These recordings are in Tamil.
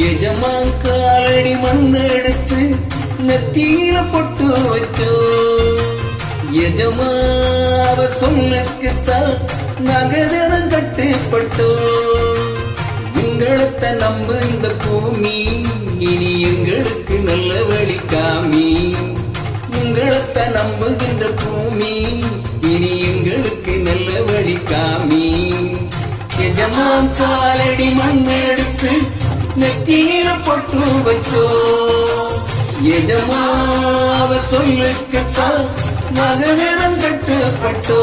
எஜமான் காலடி மண்ணெடுத்து நெத்தியில பொட்டு வச்சோ. எஜமாவ சொல்லுக்குத்தான் நகரம் கட்டுப்பட்டோ. உங்களத்தை நம்பு இந்த பூமி, இனி எங்களுக்கு நல்ல வழி காமி. உங்களத்தை நம்புகின்ற பூமி, இனி எங்களுக்கு நல்ல வழி காமி. எஜமான் காலடி மண்ணெடுத்து நெத்தியில பொட்டு வச்சோ. எஜமாவ சொல்லுக்குத்தான் நகரம் கட்டுப்பட்டோ.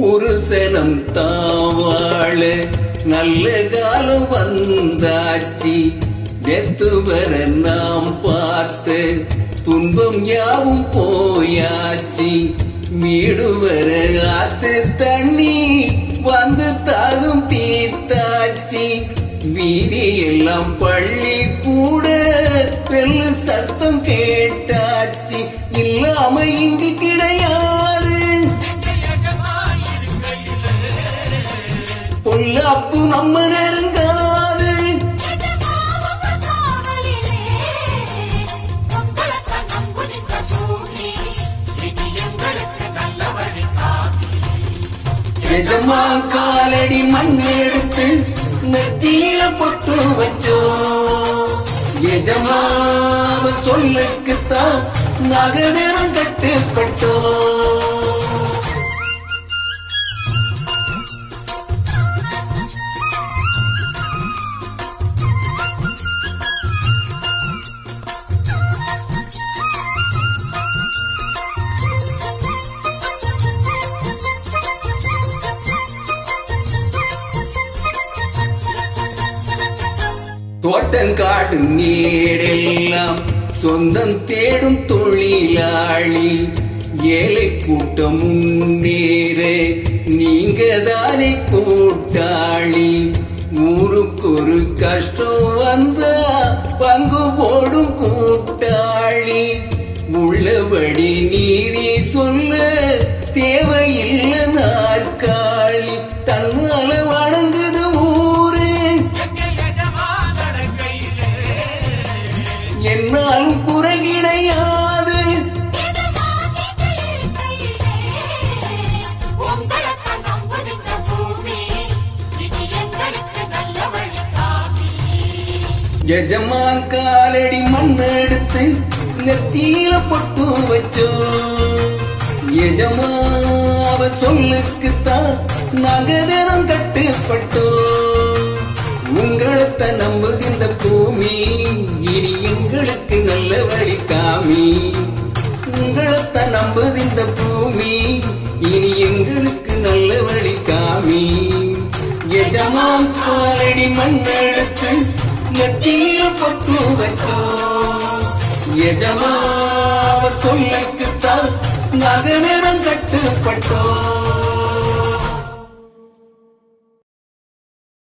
ஒரு சனம் தாவாழ நல்ல காலம் வந்தாச்சி. வெத்து வர நாம் பார்த்து துன்பம் யாவும் போயாச்சி. வீடு வர ஆத்து தண்ணி வந்து தாகம் தீர்த்தாச்சி. வீதி எல்லாம் பள்ளி கூட வெள்ளு சத்தம் கேட்டாச்சி. இல்லாம இங்கு கிடையாது பொல்லாப்பு நம்ம நெருங்காது. எஜமான் காலடி மண் எடுத்து நெத்தியில பொட்டு வச்சோ. எஜமாவ சொல்லுக்குத்தான் நகரம் கட்டுப்பட்டோ. தோட்டங்காடு நீரெல்லாம் சொந்தம் தேடும் தொழிலாளி. ஏழை கூட்டம் முன்னேற நீங்க தானே கூட்டாளி. ஊருக்கு ஒரு கஷ்டம் வந்தா பங்கு போடும் கூட்டாளி. உள்ளபடி நீதி சொல்ல தேவையில்லை நாற்காலி. தன்னால வணங்குது ஊரு என்னாலும் குறை கிடையாது. எஜமான் காலடி மண்ணெடுத்து நெத்தியில பொட்டு வச்சோ. எஜமாவ சொல்லுக்குத்தான் நகரம் கட்டுப்பட்டோ. உங்களத்தை நம்புகின்ற பூமி, இனி எங்களுக்கு நல்ல வழி காமி. உங்களத்தை நம்புகின்ற பூமி, இனி எங்களுக்கு நல்ல வழி காமி. எஜமான் காலடி மண்ணெடுத்து நெத்தியில பொட்டு வச்சோ. எஜமாவ சொல்லுக்குத்தான் நகரம் கட்டுப்பட்டோ.